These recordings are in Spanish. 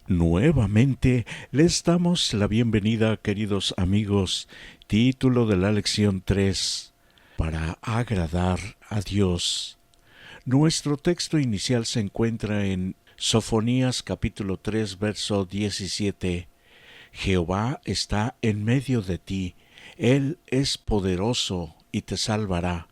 Nuevamente les damos la bienvenida, queridos amigos. Título de la lección 3: para agradar a Dios. Nuestro texto inicial se encuentra en Sofonías capítulo 3, verso 17. Jehová está en medio de ti, Él es poderoso y te salvará.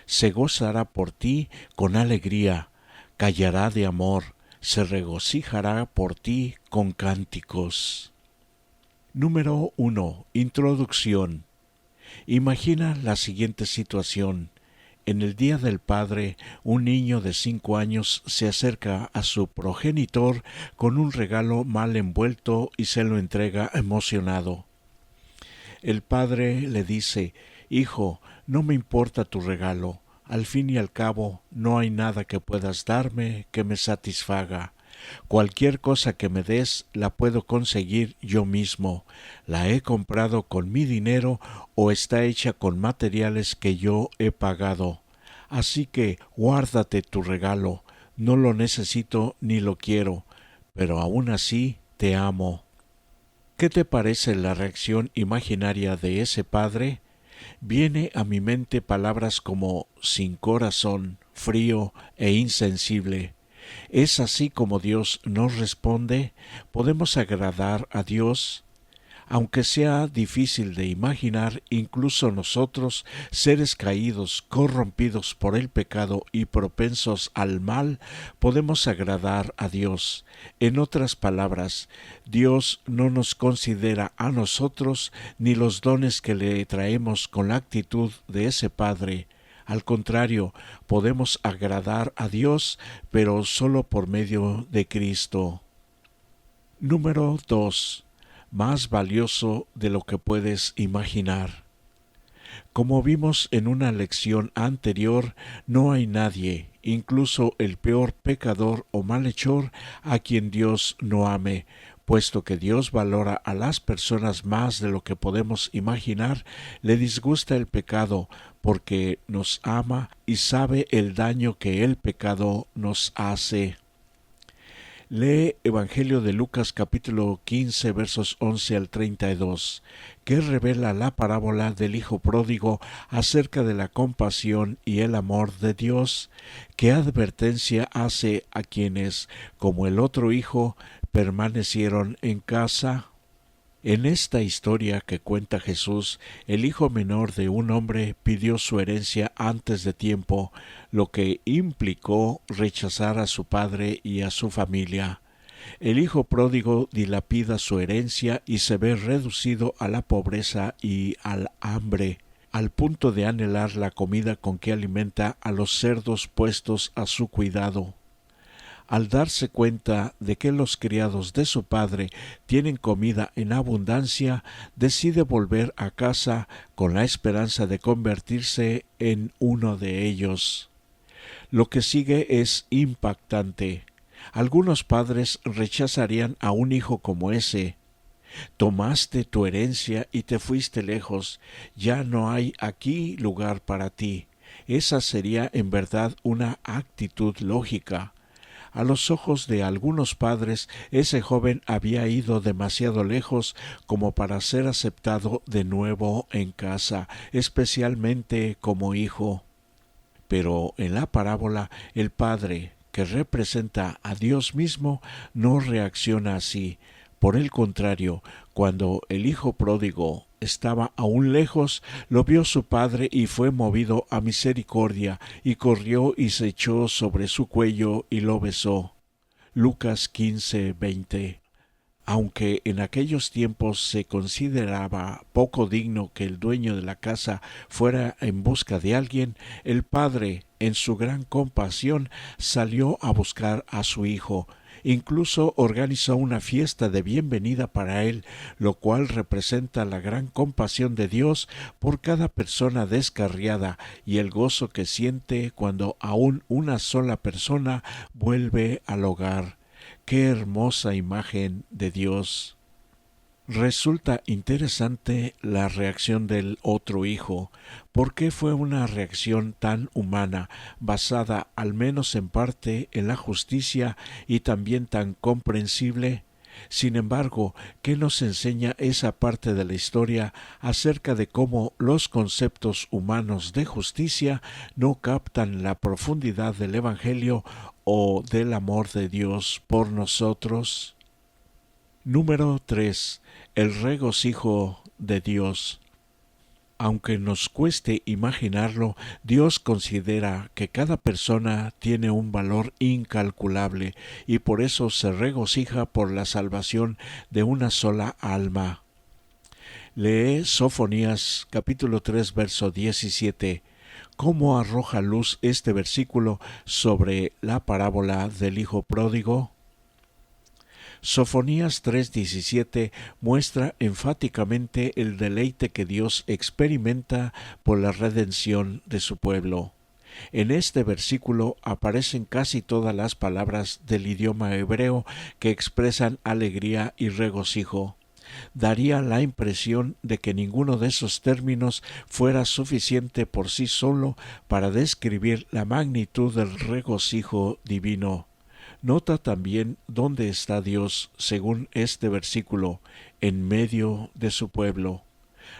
Se gozará por ti con alegría, callará de amor, se regocijará por ti con cánticos. Número 1. Introducción. Imagina la siguiente situación. En el Día del Padre, un niño de 5 años se acerca a su progenitor con un regalo mal envuelto y se lo entrega emocionado. El padre le dice: «Hijo, no me importa tu regalo. Al fin y al cabo, no hay nada que puedas darme que me satisfaga. Cualquier cosa que me des la puedo conseguir yo mismo. La he comprado con mi dinero o está hecha con materiales que yo he pagado. Así que guárdate tu regalo. No lo necesito ni lo quiero, pero aún así te amo». ¿Qué te parece la reacción imaginaria de ese padre? Viene a mi mente palabras como sin corazón, frío e insensible. ¿Es así como Dios nos responde? ¿Podemos agradar a Dios? Aunque sea difícil de imaginar, incluso nosotros, seres caídos, corrompidos por el pecado y propensos al mal, podemos agradar a Dios. En otras palabras, Dios no nos considera a nosotros ni los dones que le traemos con la actitud de ese Padre. Al contrario, podemos agradar a Dios, pero solo por medio de Cristo. Número 2. Más valioso de lo que puedes imaginar. Como vimos en una lección anterior, no hay nadie, incluso el peor pecador o malhechor, a quien Dios no ame. Puesto que Dios valora a las personas más de lo que podemos imaginar, le disgusta el pecado porque nos ama y sabe el daño que el pecado nos hace. Lee Evangelio de Lucas capítulo 15 versos 11 al 32, que revela la parábola del Hijo Pródigo acerca de la compasión y el amor de Dios. ¿Qué advertencia hace a quienes, como el otro hijo, permanecieron en casa? En esta historia que cuenta Jesús, el hijo menor de un hombre pidió su herencia antes de tiempo, lo que implicó rechazar a su padre y a su familia. El hijo pródigo dilapida su herencia y se ve reducido a la pobreza y al hambre, al punto de anhelar la comida con que alimenta a los cerdos puestos a su cuidado. Al darse cuenta de que los criados de su padre tienen comida en abundancia, decide volver a casa con la esperanza de convertirse en uno de ellos. Lo que sigue es impactante. Algunos padres rechazarían a un hijo como ese. Tomaste tu herencia y te fuiste lejos. Ya no hay aquí lugar para ti. Esa sería en verdad una actitud lógica. A los ojos de algunos padres, ese joven había ido demasiado lejos como para ser aceptado de nuevo en casa, especialmente como hijo. Pero en la parábola, el padre, que representa a Dios mismo, no reacciona así. Por el contrario, cuando el hijo pródigo estaba aún lejos, lo vio su padre y fue movido a misericordia, y corrió y se echó sobre su cuello y lo besó. Lucas 15:20. Aunque en aquellos tiempos se consideraba poco digno que el dueño de la casa fuera en busca de alguien, el padre, en su gran compasión, salió a buscar a su hijo. Incluso organizó una fiesta de bienvenida para él, lo cual representa la gran compasión de Dios por cada persona descarriada y el gozo que siente cuando aún una sola persona vuelve al hogar. ¡Qué hermosa imagen de Dios! Resulta interesante la reacción del otro hijo. ¿Por qué fue una reacción tan humana, basada al menos en parte en la justicia y también tan comprensible? Sin embargo, ¿qué nos enseña esa parte de la historia acerca de cómo los conceptos humanos de justicia no captan la profundidad del Evangelio o del amor de Dios por nosotros? Número 3. El regocijo de Dios. Aunque nos cueste imaginarlo, Dios considera que cada persona tiene un valor incalculable y por eso se regocija por la salvación de una sola alma. Lee Sofonías capítulo 3 verso 17. ¿Cómo arroja luz este versículo sobre la parábola del hijo pródigo? Sofonías 3:17 muestra enfáticamente el deleite que Dios experimenta por la redención de su pueblo. En este versículo aparecen casi todas las palabras del idioma hebreo que expresan alegría y regocijo. Daría la impresión de que ninguno de esos términos fuera suficiente por sí solo para describir la magnitud del regocijo divino. Nota también dónde está Dios, según este versículo, en medio de su pueblo.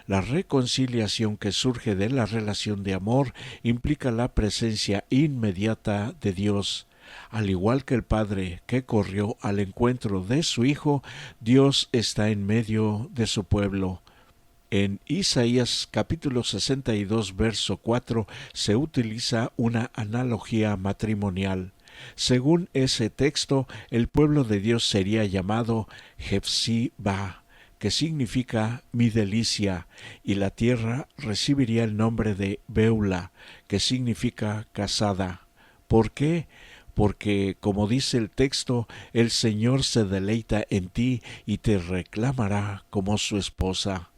La reconciliación que surge de la relación de amor implica la presencia inmediata de Dios. Al igual que el Padre que corrió al encuentro de su Hijo, Dios está en medio de su pueblo. En Isaías capítulo 62 verso 4 se utiliza una analogía matrimonial. Según ese texto, el pueblo de Dios sería llamado Hefzibah, que significa mi delicia, y la tierra recibiría el nombre de Beula, que significa casada. ¿Por qué? Porque, como dice el texto, el Señor se deleita en ti y te reclamará como su esposa.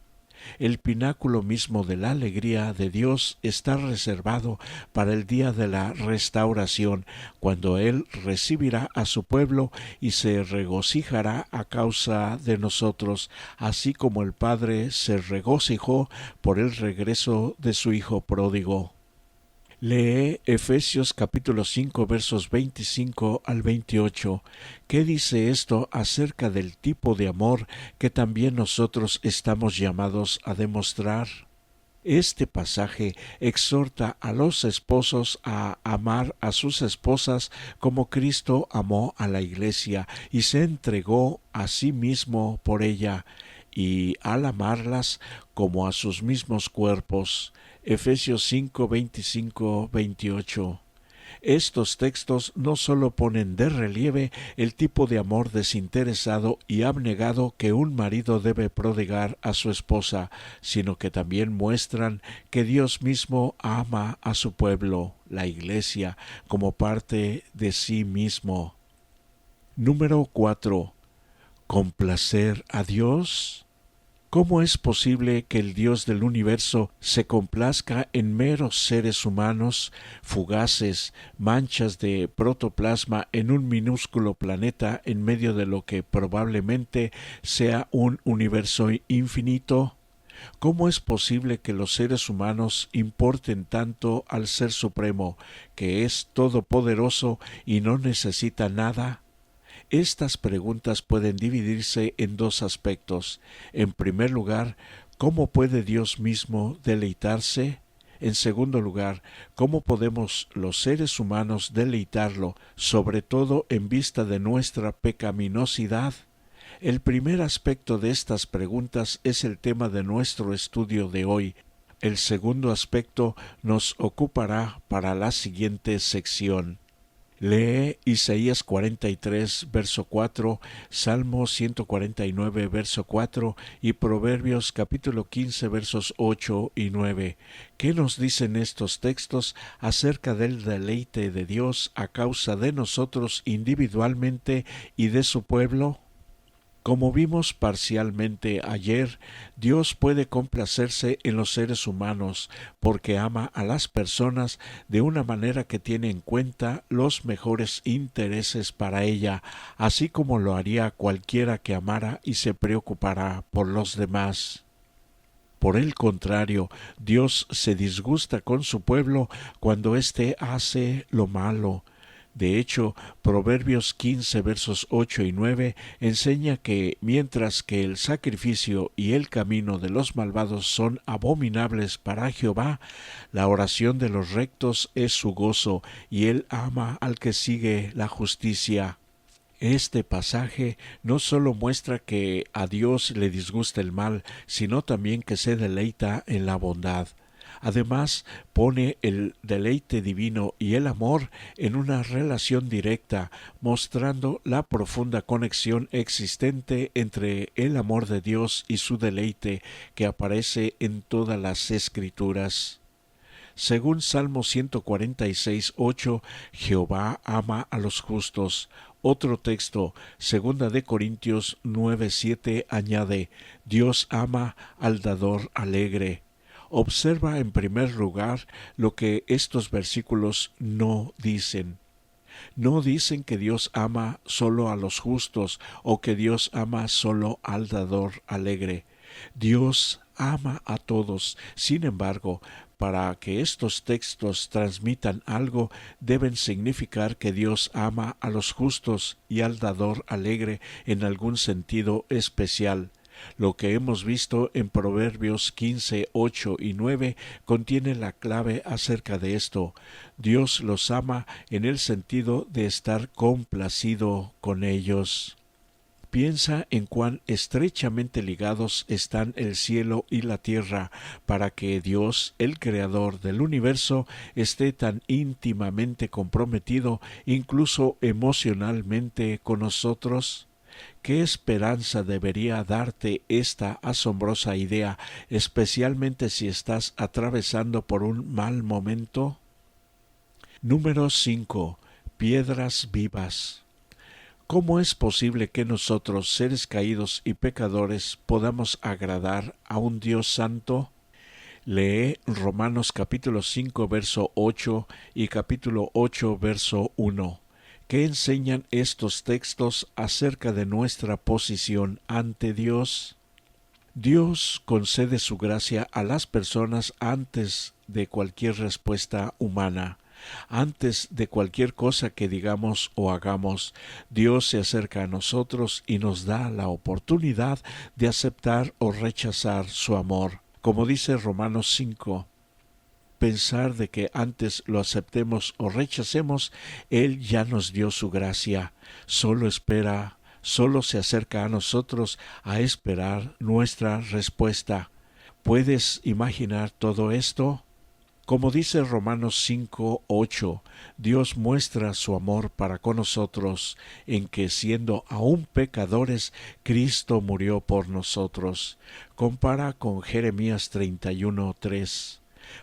El pináculo mismo de la alegría de Dios está reservado para el día de la restauración, cuando Él recibirá a su pueblo y se regocijará a causa de nosotros, así como el Padre se regocijó por el regreso de su Hijo pródigo. Lee Efesios capítulo 5 versos 25 al 28. ¿Qué dice esto acerca del tipo de amor que también nosotros estamos llamados a demostrar? Este pasaje exhorta a los esposos a amar a sus esposas como Cristo amó a la Iglesia y se entregó a sí mismo por ella, y al amarlas como a sus mismos cuerpos. Efesios 5, 25, 28. Estos textos no solo ponen de relieve el tipo de amor desinteresado y abnegado que un marido debe prodigar a su esposa, sino que también muestran que Dios mismo ama a su pueblo, la Iglesia, como parte de sí mismo. Número 4. ¿Complacer a Dios? ¿Cómo es posible que el Dios del universo se complazca en meros seres humanos, fugaces, manchas de protoplasma en un minúsculo planeta en medio de lo que probablemente sea un universo infinito? ¿Cómo es posible que los seres humanos importen tanto al Ser Supremo, que es todopoderoso y no necesita nada? Estas preguntas pueden dividirse en dos aspectos. En primer lugar, ¿cómo puede Dios mismo deleitarse? En segundo lugar, ¿cómo podemos los seres humanos deleitarlo, sobre todo en vista de nuestra pecaminosidad? El primer aspecto de estas preguntas es el tema de nuestro estudio de hoy. El segundo aspecto nos ocupará para la siguiente sección. Lee Isaías 43, verso 4, Salmo 149, verso 4 y Proverbios capítulo 15, versos 8 y 9. ¿Qué nos dicen estos textos acerca del deleite de Dios a causa de nosotros individualmente y de su pueblo? Como vimos parcialmente ayer, Dios puede complacerse en los seres humanos porque ama a las personas de una manera que tiene en cuenta los mejores intereses para ella, así como lo haría cualquiera que amara y se preocupara por los demás. Por el contrario, Dios se disgusta con su pueblo cuando éste hace lo malo. De hecho, Proverbios 15 versos 8 y 9 enseña que mientras que el sacrificio y el camino de los malvados son abominables para Jehová, la oración de los rectos es su gozo, y él ama al que sigue la justicia. Este pasaje no solo muestra que a Dios le disgusta el mal, sino también que se deleita en la bondad. Además, pone el deleite divino y el amor en una relación directa, mostrando la profunda conexión existente entre el amor de Dios y su deleite que aparece en todas las Escrituras. Según Salmo 146:8, Jehová ama a los justos. Otro texto, segunda de Corintios 9:7, añade, Dios ama al dador alegre. Observa en primer lugar lo que estos versículos no dicen. No dicen que Dios ama solo a los justos o que Dios ama solo al dador alegre. Dios ama a todos. Sin embargo, para que estos textos transmitan algo, deben significar que Dios ama a los justos y al dador alegre en algún sentido especial. Lo que hemos visto en Proverbios 15, 8 y 9 contiene la clave acerca de esto. Dios los ama en el sentido de estar complacido con ellos. Piensa en cuán estrechamente ligados están el cielo y la tierra para que Dios, el creador del universo, esté tan íntimamente comprometido, incluso emocionalmente, con nosotros. ¿Qué esperanza debería darte esta asombrosa idea, especialmente si estás atravesando por un mal momento? Número 5. Piedras vivas. ¿Cómo es posible que nosotros, seres caídos y pecadores, podamos agradar a un Dios santo? Lee Romanos capítulo 5 verso 8 y capítulo 8 verso 1. ¿Qué enseñan estos textos acerca de nuestra posición ante Dios? Dios concede su gracia a las personas antes de cualquier respuesta humana. Antes de cualquier cosa que digamos o hagamos, Dios se acerca a nosotros y nos da la oportunidad de aceptar o rechazar su amor. Como dice Romanos 5, pensar de que antes lo aceptemos o rechacemos, Él ya nos dio su gracia. Solo se acerca a nosotros a esperar nuestra respuesta. ¿Puedes imaginar todo esto? Como dice Romanos 5:8, Dios muestra su amor para con nosotros en que siendo aún pecadores, Cristo murió por nosotros. Compara con Jeremías 31:3.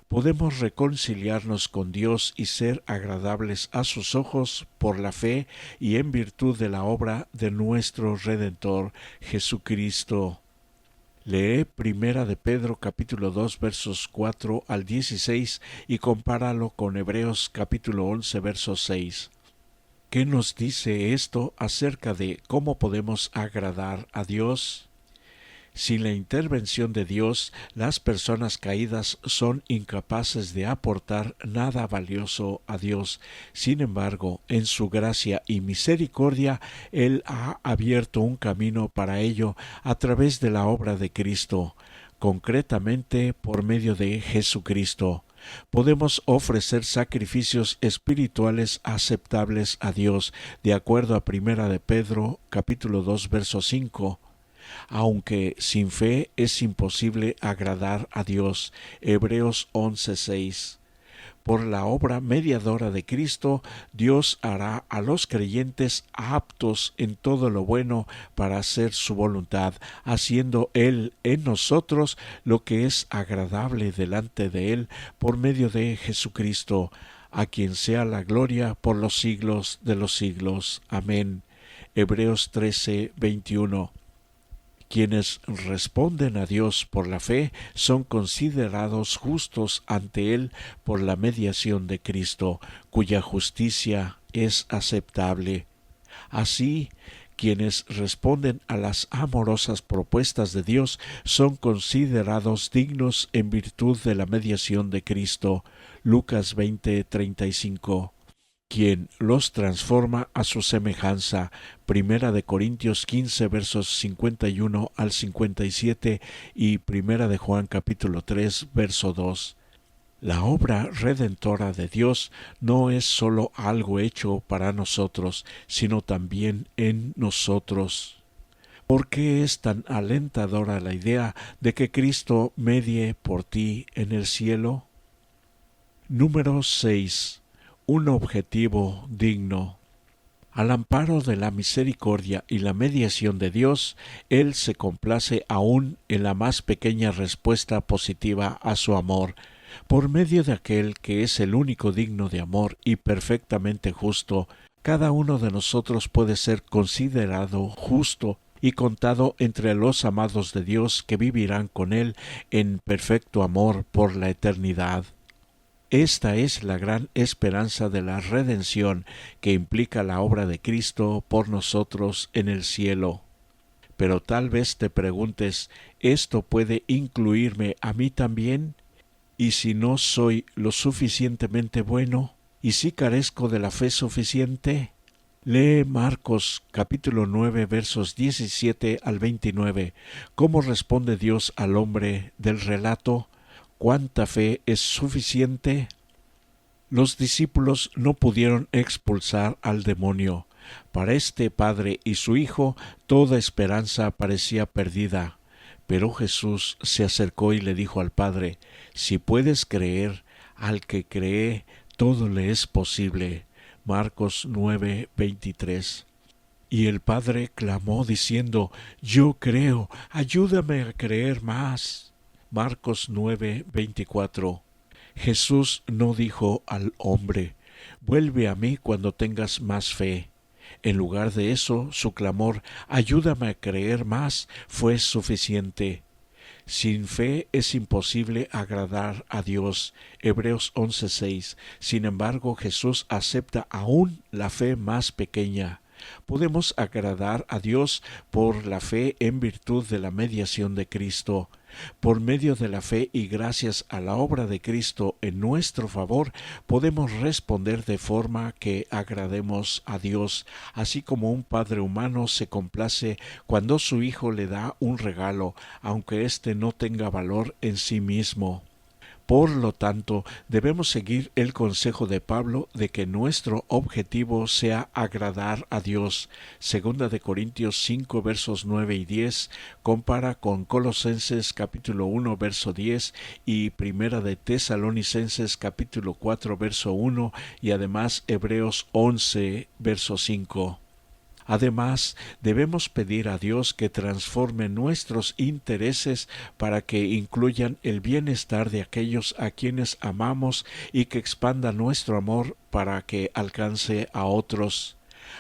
Podemos reconciliarnos con Dios y ser agradables a sus ojos por la fe y en virtud de la obra de nuestro Redentor, Jesucristo. Lee Primera de Pedro capítulo 2 versos 4 al 16 y compáralo con Hebreos capítulo 11 verso 6. ¿Qué nos dice esto acerca de cómo podemos agradar a Dios? Sin la intervención de Dios, las personas caídas son incapaces de aportar nada valioso a Dios. Sin embargo, en su gracia y misericordia, Él ha abierto un camino para ello a través de la obra de Cristo, concretamente por medio de Jesucristo. Podemos ofrecer sacrificios espirituales aceptables a Dios, de acuerdo a Primera de Pedro, capítulo 2, verso 5. Aunque sin fe es imposible agradar a Dios. Hebreos 11:6. Por la obra mediadora de Cristo, Dios hará a los creyentes aptos en todo lo bueno para hacer su voluntad, haciendo Él en nosotros lo que es agradable delante de Él por medio de Jesucristo, a quien sea la gloria por los siglos de los siglos. Amén. Hebreos 13:21. Quienes responden a Dios por la fe son considerados justos ante Él por la mediación de Cristo, cuya justicia es aceptable. Así, quienes responden a las amorosas propuestas de Dios son considerados dignos en virtud de la mediación de Cristo. Lucas 20:35. quien los transforma a su semejanza. Primera de Corintios 15 versos 51 al 57 y Primera de Juan capítulo 3 verso 2. La obra redentora de Dios no es sólo algo hecho para nosotros, sino también en nosotros. ¿Por qué es tan alentadora la idea de que Cristo medie por ti en el cielo? Número 6. Un objetivo digno. Al amparo de la misericordia y la mediación de Dios, Él se complace aún en la más pequeña respuesta positiva a su amor, por medio de aquel que es el único digno de amor y perfectamente justo. Cada uno de nosotros puede ser considerado justo y contado entre los amados de Dios que vivirán con Él en perfecto amor por la eternidad. Esta es la gran esperanza de la redención que implica la obra de Cristo por nosotros en el cielo. Pero tal vez te preguntes, ¿esto puede incluirme a mí también? ¿Y si no soy lo suficientemente bueno? ¿Y si carezco de la fe suficiente? Lee Marcos capítulo 9 versos 17 al 29. ¿Cómo responde Dios al hombre del relato? ¿Cuánta fe es suficiente? Los discípulos no pudieron expulsar al demonio. Para este padre y su hijo toda esperanza parecía perdida. Pero Jesús se acercó y le dijo al padre: si puedes creer, al que cree, todo le es posible. Marcos 9:23. Y el padre clamó diciendo: yo creo, ayúdame a creer más. Marcos 9:24. Jesús no dijo al hombre: vuelve a mí cuando tengas más fe. En lugar de eso, su clamor: ayúdame a creer más, fue suficiente. Sin fe es imposible agradar a Dios. Hebreos 11:6. Sin embargo, Jesús acepta aún la fe más pequeña. Podemos agradar a Dios por la fe en virtud de la mediación de Cristo. Por medio de la fe y gracias a la obra de Cristo en nuestro favor, podemos responder de forma que agrademos a Dios, así como un padre humano se complace cuando su hijo le da un regalo, aunque éste no tenga valor en sí mismo. Por lo tanto, debemos seguir el consejo de Pablo de que nuestro objetivo sea agradar a Dios. Segunda de Corintios 5 versos 9 y 10 compara con Colosenses capítulo 1 verso 10 y Primera de Tesalonicenses capítulo 4 verso 1 y además Hebreos 11 verso 5. Además, debemos pedir a Dios que transforme nuestros intereses para que incluyan el bienestar de aquellos a quienes amamos y que expanda nuestro amor para que alcance a otros.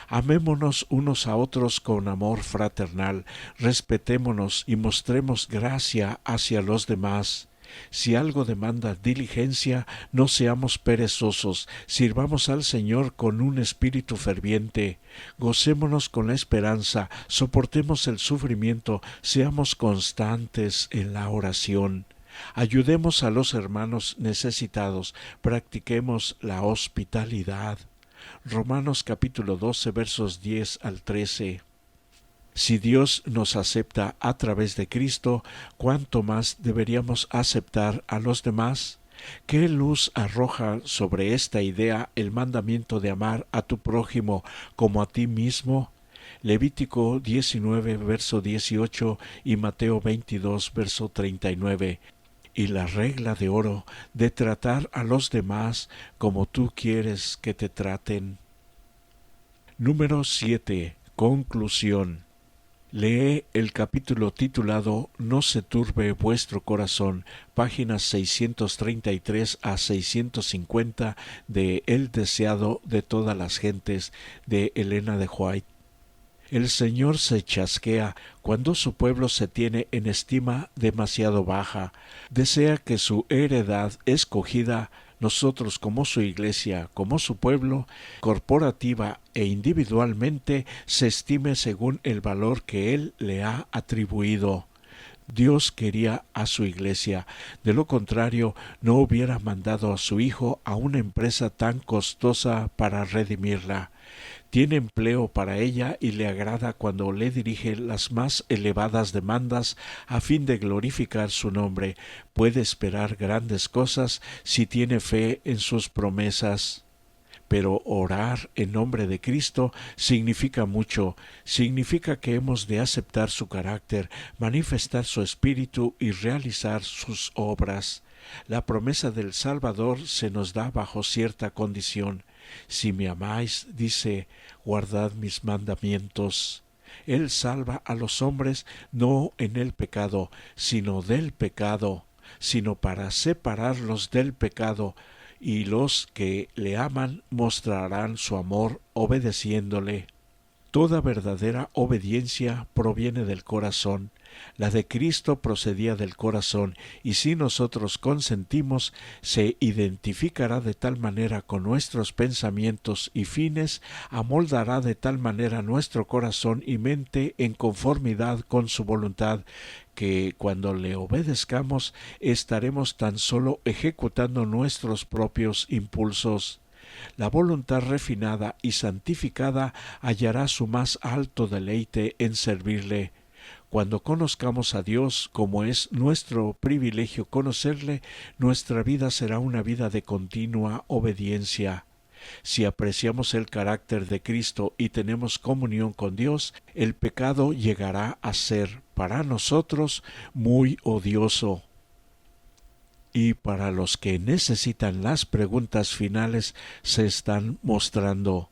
Amémonos unos a otros con amor fraternal, respetémonos y mostremos gracia hacia los demás. Si algo demanda diligencia, no seamos perezosos, sirvamos al Señor con un espíritu ferviente, gocémonos con la esperanza, soportemos el sufrimiento, seamos constantes en la oración. Ayudemos a los hermanos necesitados, practiquemos la hospitalidad. Romanos capítulo 12 versos 10 al 13. Si Dios nos acepta a través de Cristo, ¿cuánto más deberíamos aceptar a los demás? ¿Qué luz arroja sobre esta idea el mandamiento de amar a tu prójimo como a ti mismo? Levítico 19, verso 18 y Mateo 22, verso 39. Y la regla de oro de tratar a los demás como tú quieres que te traten. Número 7. Conclusión. Lee el capítulo titulado No se turbe vuestro corazón, páginas 633 a 650 de El deseado de todas las gentes, de Elena de White. El Señor se chasquea cuando su pueblo se tiene en estima demasiado baja. Desea que su heredad escogida, nosotros como su iglesia, como su pueblo, corporativa e individualmente, se estime según el valor que Él le ha atribuido. Dios quería a su iglesia. De lo contrario, no hubiera mandado a su Hijo a una empresa tan costosa para redimirla. Tiene empleo para ella y le agrada cuando le dirige las más elevadas demandas a fin de glorificar su nombre. Puede esperar grandes cosas si tiene fe en sus promesas. Pero orar en nombre de Cristo significa mucho, significa que hemos de aceptar su carácter, manifestar su espíritu y realizar sus obras. La promesa del Salvador se nos da bajo cierta condición. Si me amáis, dice, guardad mis mandamientos. Él salva a los hombres no en el pecado, sino del pecado, sino para separarlos del pecado, y los que le aman mostrarán su amor obedeciéndole. Toda verdadera obediencia proviene del corazón. La de Cristo procedía del corazón, y si nosotros consentimos, se identificará de tal manera con nuestros pensamientos y fines, amoldará de tal manera nuestro corazón y mente en conformidad con su voluntad, que cuando le obedezcamos estaremos tan solo ejecutando nuestros propios impulsos. La voluntad refinada y santificada hallará su más alto deleite en servirle. Cuando conozcamos a Dios, como es nuestro privilegio conocerle, nuestra vida será una vida de continua obediencia. Si apreciamos el carácter de Cristo y tenemos comunión con Dios, el pecado llegará a ser para nosotros muy odioso. Y para los que necesitan las preguntas finales se están mostrando.